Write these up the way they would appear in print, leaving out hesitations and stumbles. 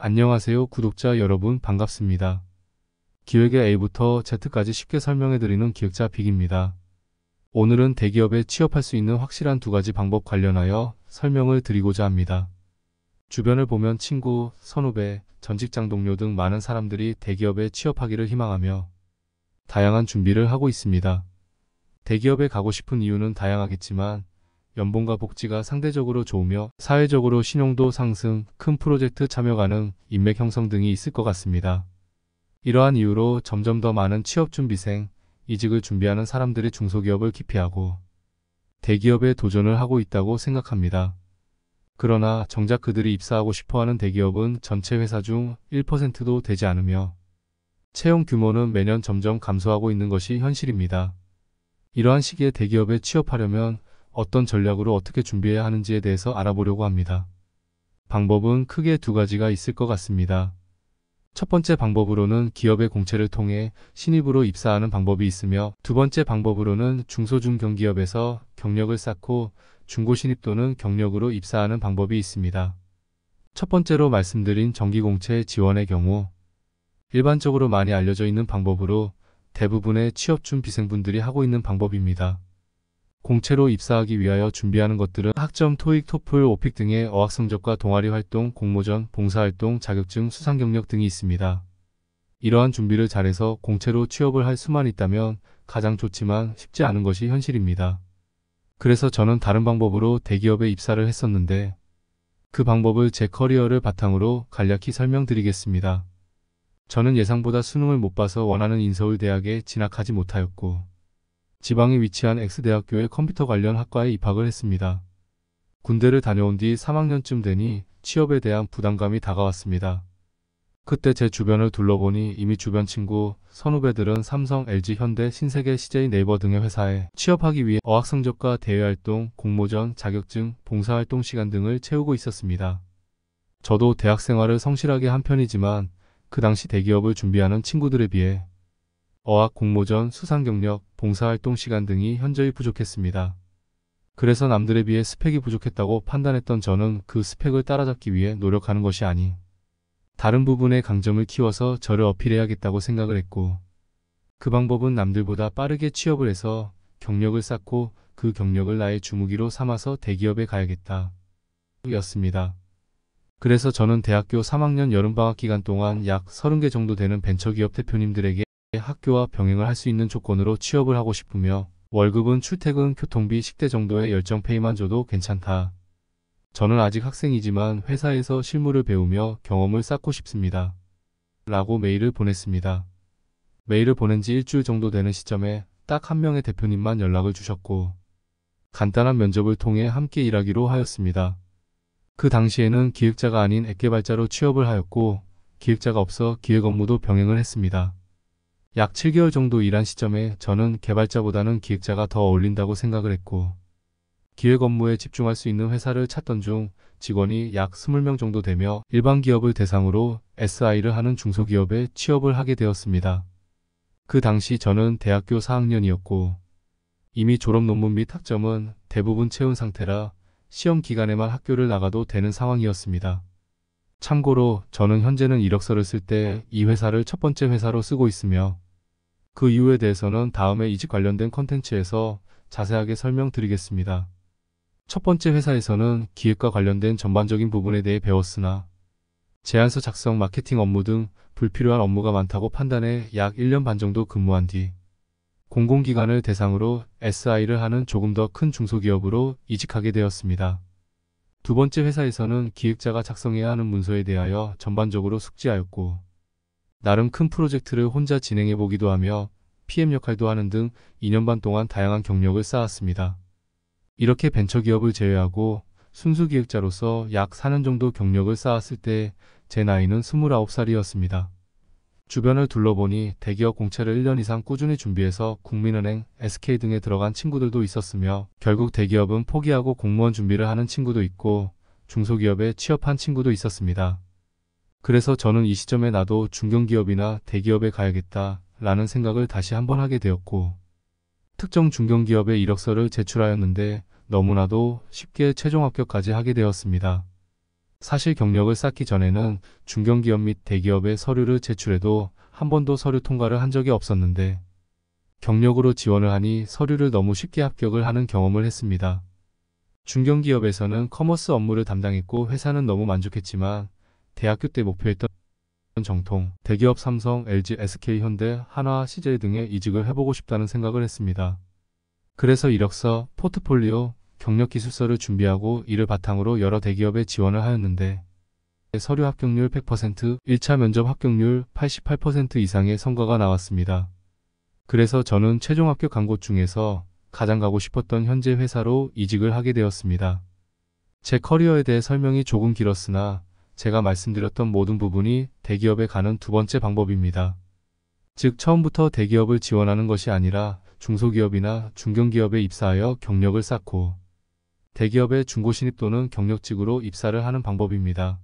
안녕하세요, 구독자 여러분 반갑습니다. 기획의 A부터 Z까지 쉽게 설명해드리는 기획자 빅입니다. 오늘은 대기업에 취업할 수 있는 확실한 두 가지 방법 관련하여 설명을 드리고자 합니다. 주변을 보면 친구, 선후배, 전직장 동료 등 많은 사람들이 대기업에 취업하기를 희망하며 다양한 준비를 하고 있습니다. 대기업에 가고 싶은 이유는 다양하겠지만 연봉과 복지가 상대적으로 좋으며 사회적으로 신용도 상승, 큰 프로젝트 참여 가능, 인맥 형성 등이 있을 것 같습니다. 이러한 이유로 점점 더 많은 취업준비생, 이직을 준비하는 사람들이 중소기업을 기피하고 대기업에 도전을 하고 있다고 생각합니다. 그러나 정작 그들이 입사하고 싶어하는 대기업은 전체 회사 중 1%도 되지 않으며 채용 규모는 매년 점점 감소하고 있는 것이 현실입니다. 이러한 시기에 대기업에 취업하려면 어떤 전략으로 어떻게 준비해야 하는지에 대해서 알아보려고 합니다. 방법은 크게 두 가지가 있을 것 같습니다. 첫 번째 방법으로는 기업의 공채를 통해 신입으로 입사하는 방법이 있으며, 두 번째 방법으로는 중소중견기업에서 경력을 쌓고 중고신입 또는 경력으로 입사하는 방법이 있습니다. 첫 번째로 말씀드린 정기공채 지원의 경우 일반적으로 많이 알려져 있는 방법으로 대부분의 취업준비생분들이 하고 있는 방법입니다. 공채로 입사하기 위하여 준비하는 것들은 학점, 토익, 토플, 오픽 등의 어학성적과 동아리 활동, 공모전, 봉사활동, 자격증, 수상 경력 등이 있습니다. 이러한 준비를 잘해서 공채로 취업을 할 수만 있다면 가장 좋지만 쉽지 않은 것이 현실입니다. 그래서 저는 다른 방법으로 대기업에 입사를 했었는데 그 방법을 제 커리어를 바탕으로 간략히 설명드리겠습니다. 저는 예상보다 수능을 못 봐서 원하는 인서울대학에 진학하지 못하였고 지방에 위치한 X대학교의 컴퓨터 관련 학과에 입학을 했습니다. 군대를 다녀온 뒤 3학년쯤 되니 취업에 대한 부담감이 다가왔습니다. 그때 제 주변을 둘러보니 이미 주변 친구, 선후배들은 삼성, LG, 현대, 신세계, CJ, 네이버 등의 회사에 취업하기 위해 어학성적과 대외활동, 공모전, 자격증, 봉사활동 시간 등을 채우고 있었습니다. 저도 대학 생활을 성실하게 한 편이지만 그 당시 대기업을 준비하는 친구들에 비해 어학, 공모전, 수상 경력, 봉사활동 시간 등이 현저히 부족했습니다. 그래서 남들에 비해 스펙이 부족했다고 판단했던 저는 그 스펙을 따라잡기 위해 노력하는 것이 아닌 다른 부분의 강점을 키워서 저를 어필해야겠다고 생각을 했고, 그 방법은 남들보다 빠르게 취업을 해서 경력을 쌓고 그 경력을 나의 주무기로 삼아서 대기업에 가야겠다 였습니다. 그래서 저는 대학교 3학년 여름방학 기간 동안 약 30개 정도 되는 벤처기업 대표님들에게 학교와 병행을 할 수 있는 조건으로 취업을 하고 싶으며 월급은 출퇴근, 교통비, 식대 정도의 열정페이만 줘도 괜찮다. 저는 아직 학생이지만 회사에서 실무를 배우며 경험을 쌓고 싶습니다. 라고 메일을 보냈습니다. 메일을 보낸 지 일주일 정도 되는 시점에 딱 한 명의 대표님만 연락을 주셨고 간단한 면접을 통해 함께 일하기로 하였습니다. 그 당시에는 기획자가 아닌 앱개발자로 취업을 하였고 기획자가 없어 기획 업무도 병행을 했습니다. 약 7개월 정도 일한 시점에 저는 개발자보다는 기획자가 더 어울린다고 생각을 했고 기획 업무에 집중할 수 있는 회사를 찾던 중 직원이 약 20명 정도 되며 일반 기업을 대상으로 SI를 하는 중소기업에 취업을 하게 되었습니다. 그 당시 저는 대학교 4학년이었고 이미 졸업 논문 및 학점은 대부분 채운 상태라 시험 기간에만 학교를 나가도 되는 상황이었습니다. 참고로 저는 현재는 이력서를 쓸 때 이 회사를 첫 번째 회사로 쓰고 있으며 그 이유에 대해서는 다음에 이직 관련된 컨텐츠에서 자세하게 설명드리겠습니다. 첫 번째 회사에서는 기획과 관련된 전반적인 부분에 대해 배웠으나 제안서 작성, 마케팅 업무 등 불필요한 업무가 많다고 판단해 약 1년 반 정도 근무한 뒤 공공기관을 대상으로 SI를 하는 조금 더 큰 중소기업으로 이직하게 되었습니다. 두 번째 회사에서는 기획자가 작성해야 하는 문서에 대하여 전반적으로 숙지하였고 나름 큰 프로젝트를 혼자 진행해 보기도 하며 PM 역할도 하는 등 2년 반 동안 다양한 경력을 쌓았습니다. 이렇게 벤처기업을 제외하고 순수 기획자로서 약 4년 정도 경력을 쌓았을 때 제 나이는 29살이었습니다. 주변을 둘러보니 대기업 공채를 1년 이상 꾸준히 준비해서 국민은행, SK 등에 들어간 친구들도 있었으며 결국 대기업은 포기하고 공무원 준비를 하는 친구도 있고 중소기업에 취업한 친구도 있었습니다. 그래서 저는 이 시점에 나도 중견기업이나 대기업에 가야겠다 라는 생각을 다시 한번 하게 되었고 특정 중견기업에 이력서를 제출하였는데 너무나도 쉽게 최종 합격까지 하게 되었습니다. 사실 경력을 쌓기 전에는 중견기업 및 대기업에 서류를 제출해도 한 번도 서류 통과를 한 적이 없었는데 경력으로 지원을 하니 서류를 너무 쉽게 합격을 하는 경험을 했습니다. 중견기업에서는 커머스 업무를 담당했고 회사는 너무 만족했지만 대학교 때 목표했던 정통, 대기업 삼성, LG, SK, 현대, 한화, CJ 등에 이직을 해보고 싶다는 생각을 했습니다. 그래서 이력서, 포트폴리오, 경력기술서를 준비하고 이를 바탕으로 여러 대기업에 지원을 하였는데 서류 합격률 100%, 1차 면접 합격률 88% 이상의 성과가 나왔습니다. 그래서 저는 최종 합격한 곳 중에서 가장 가고 싶었던 현재 회사로 이직을 하게 되었습니다. 제 커리어에 대해 설명이 조금 길었으나 제가 말씀드렸던 모든 부분이 대기업에 가는 두 번째 방법입니다. 즉 처음부터 대기업을 지원하는 것이 아니라 중소기업이나 중견기업에 입사하여 경력을 쌓고 대기업의 중고신입 또는 경력직으로 입사를 하는 방법입니다.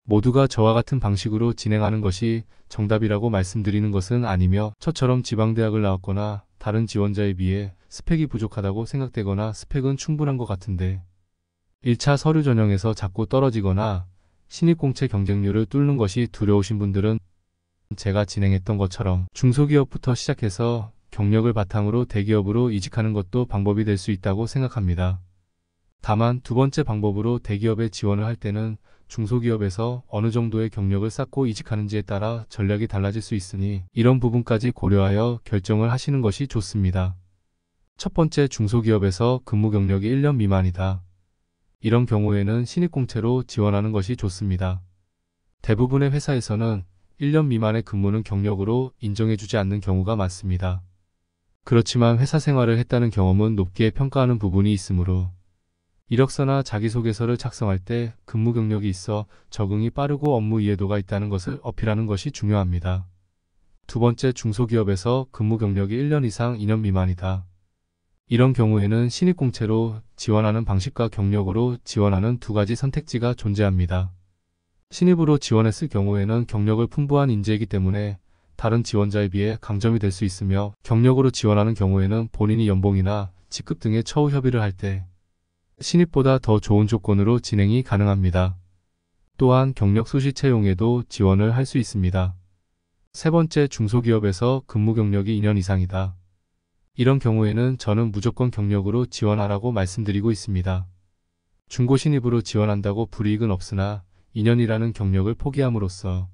모두가 저와 같은 방식으로 진행하는 것이 정답이라고 말씀드리는 것은 아니며 저처럼 지방대학을 나왔거나 다른 지원자에 비해 스펙이 부족하다고 생각되거나 스펙은 충분한 것 같은데 1차 서류 전형에서 자꾸 떨어지거나 신입공채 경쟁률을 뚫는 것이 두려우신 분들은 제가 진행했던 것처럼 중소기업부터 시작해서 경력을 바탕으로 대기업으로 이직하는 것도 방법이 될 수 있다고 생각합니다. 다만 두 번째 방법으로 대기업에 지원을 할 때는 중소기업에서 어느 정도의 경력을 쌓고 이직하는지에 따라 전략이 달라질 수 있으니 이런 부분까지 고려하여 결정을 하시는 것이 좋습니다. 첫 번째, 중소기업에서 근무 경력이 1년 미만이다. 이런 경우에는 신입공채로 지원하는 것이 좋습니다. 대부분의 회사에서는 1년 미만의 근무는 경력으로 인정해주지 않는 경우가 많습니다. 그렇지만 회사 생활을 했다는 경험은 높게 평가하는 부분이 있으므로 이력서나 자기소개서를 작성할 때 근무 경력이 있어 적응이 빠르고 업무 이해도가 있다는 것을 어필하는 것이 중요합니다. 두 번째, 중소기업에서 근무 경력이 1년 이상 2년 미만이다. 이런 경우에는 신입공채로 지원하는 방식과 경력으로 지원하는 두 가지 선택지가 존재합니다. 신입으로 지원했을 경우에는 경력을 풍부한 인재이기 때문에 다른 지원자에 비해 강점이 될 수 있으며 경력으로 지원하는 경우에는 본인이 연봉이나 직급 등의 처우 협의를 할 때 신입보다 더 좋은 조건으로 진행이 가능합니다. 또한 경력 수시 채용에도 지원을 할 수 있습니다. 세 번째, 중소기업에서 근무 경력이 2년 이상이다. 이런 경우에는 저는 무조건 경력으로 지원하라고 말씀드리고 있습니다. 중고신입으로 지원한다고 불이익은 없으나 2년이라는 경력을 포기함으로써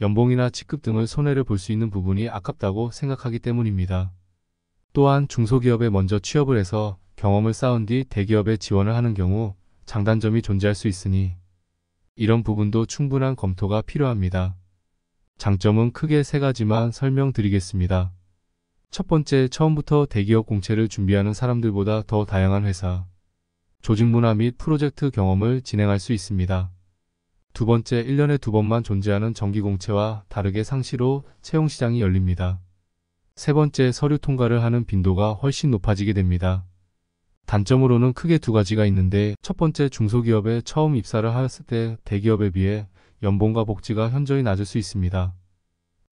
연봉이나 직급 등을 손해를 볼 수 있는 부분이 아깝다고 생각하기 때문입니다. 또한 중소기업에 먼저 취업을 해서 경험을 쌓은 뒤 대기업에 지원을 하는 경우 장단점이 존재할 수 있으니 이런 부분도 충분한 검토가 필요합니다. 장점은 크게 세 가지만 설명드리겠습니다. 첫 번째, 처음부터 대기업 공채를 준비하는 사람들보다 더 다양한 회사, 조직 문화 및 프로젝트 경험을 진행할 수 있습니다. 두 번째, 1년에 2번만 존재하는 정기공채와 다르게 상시로 채용시장이 열립니다. 세 번째, 서류 통과를 하는 빈도가 훨씬 높아지게 됩니다. 단점으로는 크게 두 가지가 있는데 첫 번째, 중소기업에 처음 입사를 하였을 때 대기업에 비해 연봉과 복지가 현저히 낮을 수 있습니다.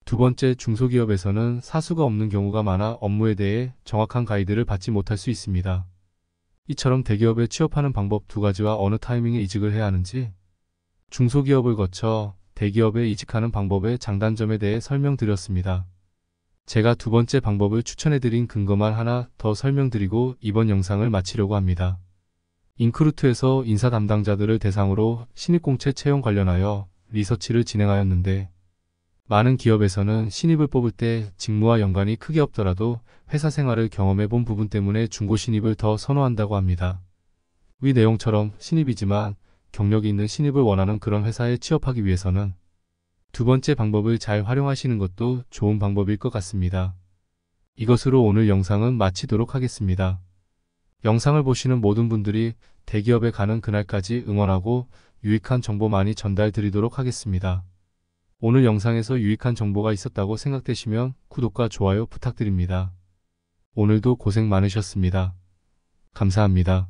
두 번째, 중소기업에서는 사수가 없는 경우가 많아 업무에 대해 정확한 가이드를 받지 못할 수 있습니다. 이처럼 대기업에 취업하는 방법 두 가지와 어느 타이밍에 이직을 해야 하는지, 중소기업을 거쳐 대기업에 이직하는 방법의 장단점에 대해 설명드렸습니다. 제가 두 번째 방법을 추천해드린 근거만 하나 더 설명드리고 이번 영상을 마치려고 합니다. 인크루트에서 인사 담당자들을 대상으로 신입공채 채용 관련하여 리서치를 진행하였는데 많은 기업에서는 신입을 뽑을 때 직무와 연관이 크게 없더라도 회사 생활을 경험해 본 부분 때문에 중고신입을 더 선호한다고 합니다. 위 내용처럼 신입이지만 경력이 있는 신입을 원하는 그런 회사에 취업하기 위해서는 두 번째 방법을 잘 활용하시는 것도 좋은 방법일 것 같습니다. 이것으로 오늘 영상은 마치도록 하겠습니다. 영상을 보시는 모든 분들이 대기업에 가는 그날까지 응원하고 유익한 정보 많이 전달드리도록 하겠습니다. 오늘 영상에서 유익한 정보가 있었다고 생각되시면 구독과 좋아요 부탁드립니다. 오늘도 고생 많으셨습니다. 감사합니다.